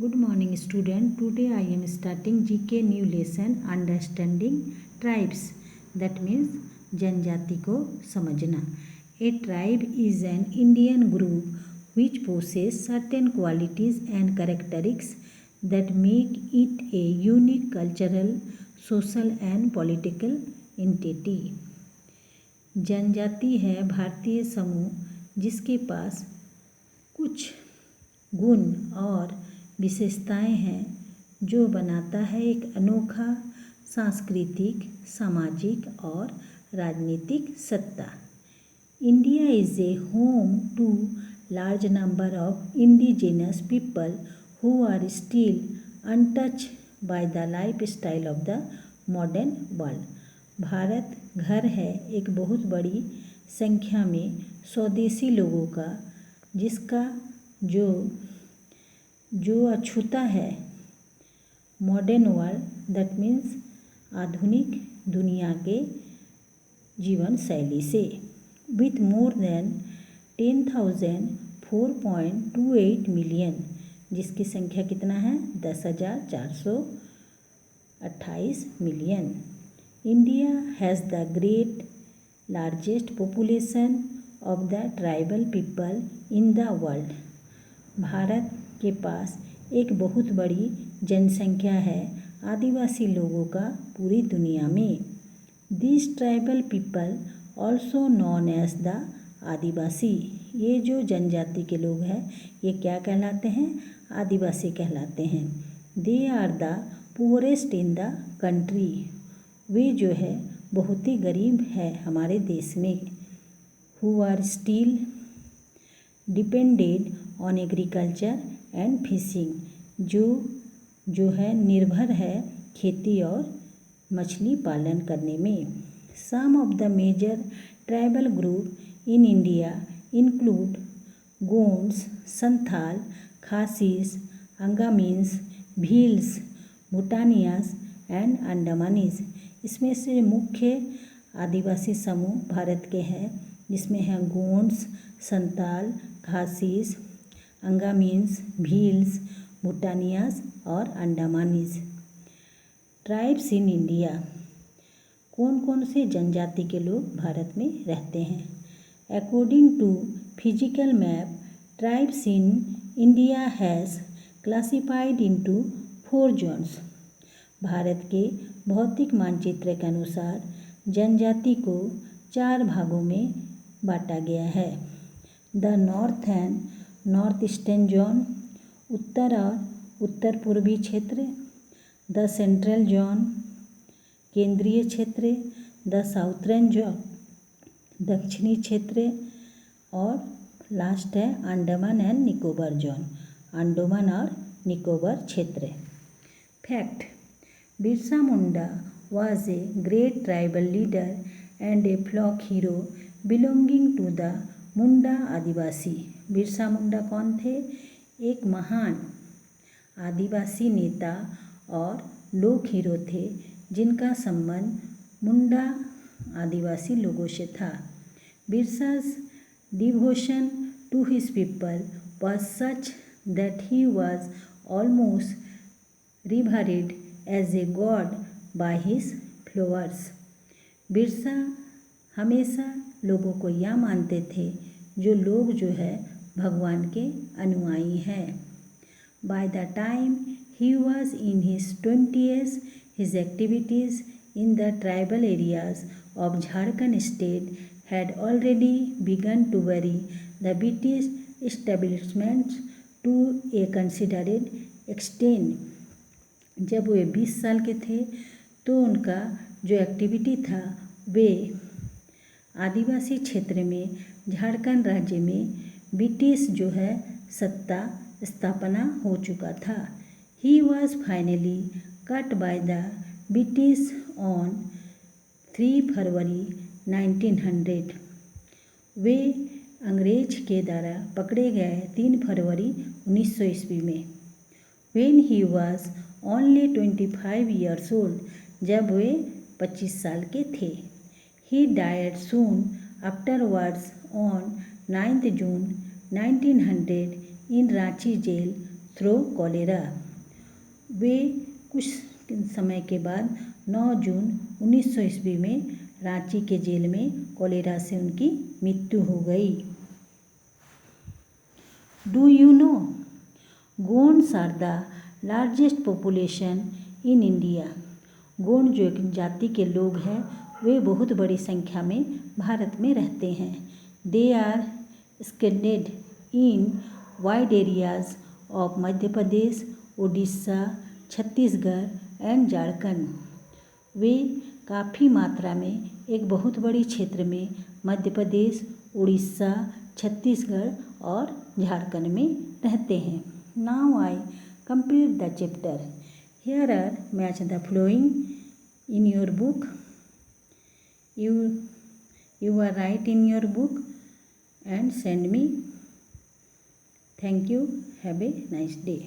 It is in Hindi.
Good morning student. Today I am starting GK new lesson understanding tribes. That means जनजाति को समझना. A tribe is an Indian group which possesses certain qualities and characteristics that make it a unique cultural, social and political entity. जनजाति है भारतीय समूह जिसके पास कुछ गुण और विशेषताएं हैं जो बनाता है एक अनोखा सांस्कृतिक, सामाजिक और राजनीतिक सत्ता. India is a home to large number of indigenous people who are still untouched by the lifestyle of the modern world. Bharat घर है एक बहुत बड़ी संख्या में स्वदेशी लोगों का जिसका जो अछूता है मॉडर्न वर्ल्ड. दैट मीन्स आधुनिक दुनिया के जीवन शैली से. विथ मोर देन 10,428 मिलियन जिसकी संख्या कितना है 10,428 million. India has the great largest population of the tribal people in the world. Bharat के पास एक बहुत बड़ी जनसंख्या है आदिवासी लोगों का पूरी दुनिया में. This tribal people also known as the adivasi. ये जो जनजाति के लोग हैं ये क्या कहलाते हैं? आदिवासी कहलाते हैं. They are the poorest in the country. वे जो है बहुत ही गरीब है हमारे देश में. Who are still depended on agriculture and fishing. जो है निर्भर है खेती और मछली पालन करने में. Some of the major tribal group in India include Gonds, Santhal, Khasis, Angamis, Bhils, Bhutias and Andamanese. इसमें से मुख्य आदिवासी समूह भारत के हैं जिसमें हैं गोंड्स, संताल, खासीस, अंगामीन्स, भील्स, भूटानियास और अंडमानीज. Tribes in India. कौन कौन से जनजाति के लोग भारत में रहते हैं? According to physical map tribes in India has classified into 4 zones. Bharat के भौतिक मानचित्र के अनुसार जनजाति को 4 भागों में बांटा गया है. The north and north eastern zone, उत्तर और उत्तर पूर्वी क्षेत्र. द सेंट्रल जोन, केंद्रीय क्षेत्र. द साउथर्न जोन, दक्षिणी क्षेत्र. और लास्ट है अंडमान एंड निकोबार जोन, अंडमान और निकोबार क्षेत्र. Fact. Birsa Munda was a great tribal leader and a folk hero belonging to the मुंडा आदिवासी. बिरसा मुंडा कौन थे? एक महान आदिवासी नेता और लोक हीरो थे जिनका संबंध मुंडा आदिवासी लोगों से था. बिरसा's devotion to his people was such that he was almost revered as a god by his followers. Birsa हमेशा लोगों को यह मानते थे जो लोग जो है भगवान के अनुयायी हैं. By the time he was in his 20s, his activities in the tribal areas of Jharkhand state had already begun to vary the British establishment to a considerable extent. जब वे 20 साल के थे तो उनका जो एक्टिविटी था वे आदिवासी क्षेत्र में झारखंड राज्य में ब्रिटिश जो है सत्ता स्थापना हो चुका था. He was finally cut by the British on 3 फरवरी 1900. वे अंग्रेज के द्वारा पकड़े गए 3 फरवरी 1900 ईस्वी में. When he was only 25 years old. जब वे 25 साल के थे. He died soon afterwards on 9th June 1900 in Ranchi jail through cholera. वे कुछ समय के बाद 9 जून 1900 ईस्वी में रांची के जेल में कॉलेरा से उनकी मृत्यु हो गई। Do you know Gonds are the largest population in India. Gond जो एक जाति के लोग हैं वे बहुत बड़ी संख्या में भारत में रहते हैं। They are scattered in wide areas of Madhya Pradesh, Orissa, Chhattisgarh and Jharkhand. वे काफ़ी मात्रा में एक बहुत बड़ी क्षेत्र में मध्य प्रदेश, उड़ीसा, छत्तीसगढ़ और झारखंड में रहते हैं। Now I complete the chapter. Here are match the flowing in your book. You are write in your book and send me. Thank you. Have a nice day.